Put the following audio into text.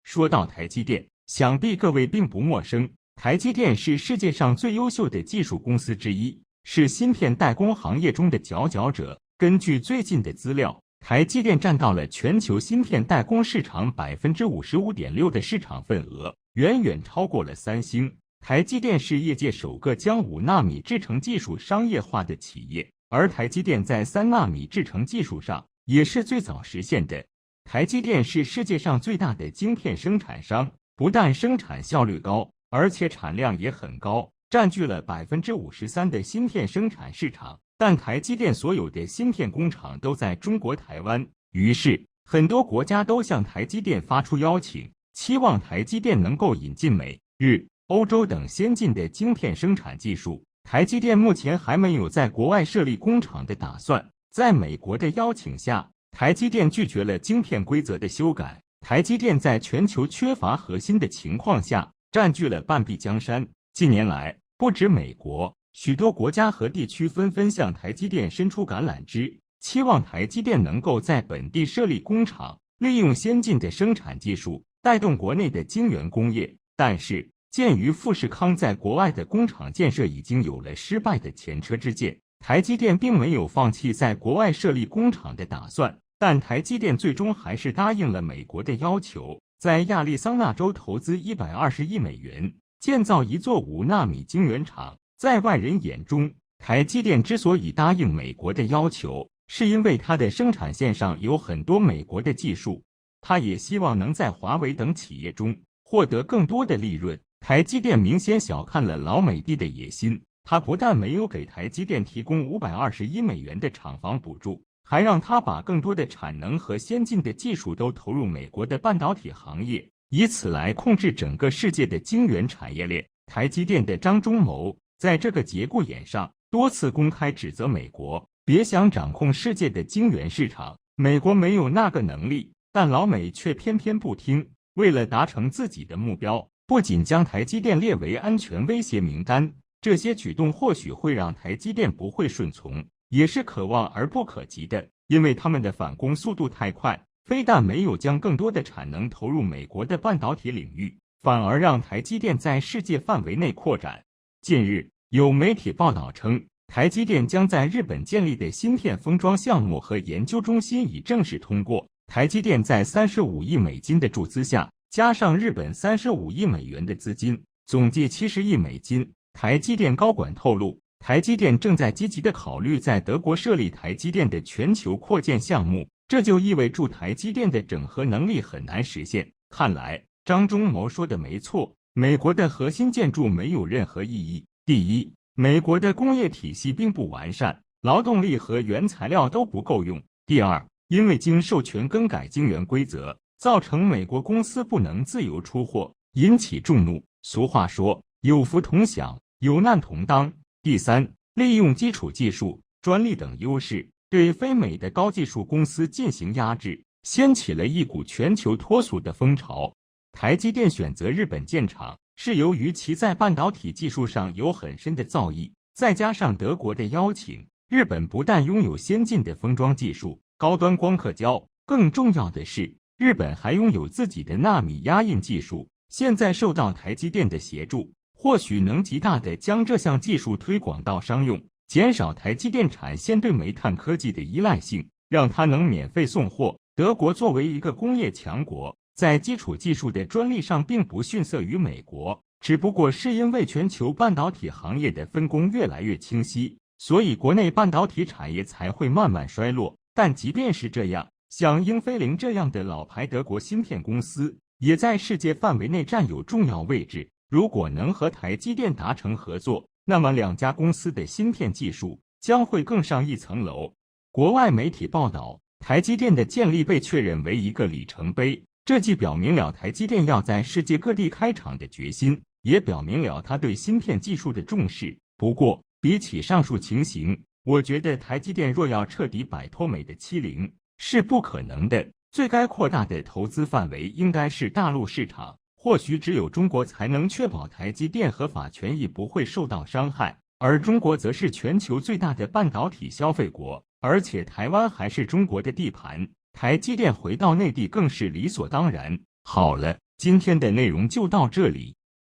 说到台积电，想必各位并不陌生。台积电是世界上最优秀的技术公司之一，是芯片代工行业中的佼佼者。根据最近的资料，台积电占到了全球芯片代工市场 55.6% 的市场份额，远远超过了三星。台积电是业界首个将5纳米制程技术商业化的企业，而台积电在3纳米制程技术上也是最早实现的。台积电是世界上最大的晶片生产商，不但生产效率高，而且产量也很高，占据了 53% 的芯片生产市场。但台积电所有的芯片工厂都在中国台湾，于是很多国家都向台积电发出邀请，期望台积电能够引进美、日、欧洲等先进的晶片生产技术。台积电目前还没有在国外设立工厂的打算。在美国的邀请下，台积电拒绝了晶片规则的修改。台积电在全球缺乏核心的情况下，占据了半壁江山。近年来，不止美国，许多国家和地区纷纷向台积电伸出橄榄枝，期望台积电能够在本地设立工厂，利用先进的生产技术，带动国内的晶圆工业。但是，鉴于富士康在国外的工厂建设已经有了失败的前车之鉴，台积电并没有放弃在国外设立工厂的打算。但台积电最终还是答应了美国的要求，在亚利桑那州投资120亿美元，建造一座5纳米晶圆厂。在外人眼中，台积电之所以答应美国的要求，是因为它的生产线上有很多美国的技术，它也希望能在华为等企业中获得更多的利润。台积电明显小看了老美帝的野心，它不但没有给台积电提供520亿美元的厂房补助，还让他把更多的产能和先进的技术都投入美国的半导体行业，以此来控制整个世界的晶圆产业链。台积电的张忠谋在这个节骨眼上多次公开指责美国别想掌控世界的晶圆市场，美国没有那个能力，但老美却偏偏不听。为了达成自己的目标，不仅将台积电列为安全威胁名单，这些举动或许会让台积电不会顺从，也是可望而不可及的，因为他们的反攻速度太快，非但没有将更多的产能投入美国的半导体领域，反而让台积电在世界范围内扩展。近日，有媒体报道称，台积电将在日本建立的芯片封装项目和研究中心已正式通过。台积电在35亿美金的注资下，加上日本35亿美元的资金，总计70亿美金。台积电高管透露，台积电正在积极地考虑在德国设立台积电的全球扩建项目，这就意味着台积电的整合能力很难实现。看来张忠谋说的没错，美国的核心建筑没有任何意义。第一，美国的工业体系并不完善，劳动力和原材料都不够用。第二，因为经授权更改晶圆规则，造成美国公司不能自由出货，引起众怒。俗话说，有福同享，有难同当。第三，利用基础技术、专利等优势，对非美的高技术公司进行压制，掀起了一股全球脱俗的风潮。台积电选择日本建厂，是由于其在半导体技术上有很深的造诣，再加上德国的邀请，日本不但拥有先进的封装技术、高端光刻胶，更重要的是，日本还拥有自己的纳米压印技术。现在受到台积电的协助，或许能极大地将这项技术推广到商用，减少台积电产线对煤炭科技的依赖性，让它能免费送货。德国作为一个工业强国，在基础技术的专利上并不逊色于美国，只不过是因为全球半导体行业的分工越来越清晰，所以国内半导体产业才会慢慢衰落。但即便是这样，像英飞凌这样的老牌德国芯片公司，也在世界范围内占有重要位置。如果能和台积电达成合作，那么两家公司的芯片技术将会更上一层楼。国外媒体报道，台积电的建立被确认为一个里程碑，这既表明了台积电要在世界各地开厂的决心，也表明了他对芯片技术的重视。不过，比起上述情形，我觉得台积电若要彻底摆脱美的欺凌，是不可能的。最该扩大的投资范围应该是大陆市场，或许只有中国才能确保台积电合法权益不会受到伤害，而中国则是全球最大的半导体消费国，而且台湾还是中国的地盘，台积电回到内地更是理所当然。好了，今天的内容就到这里。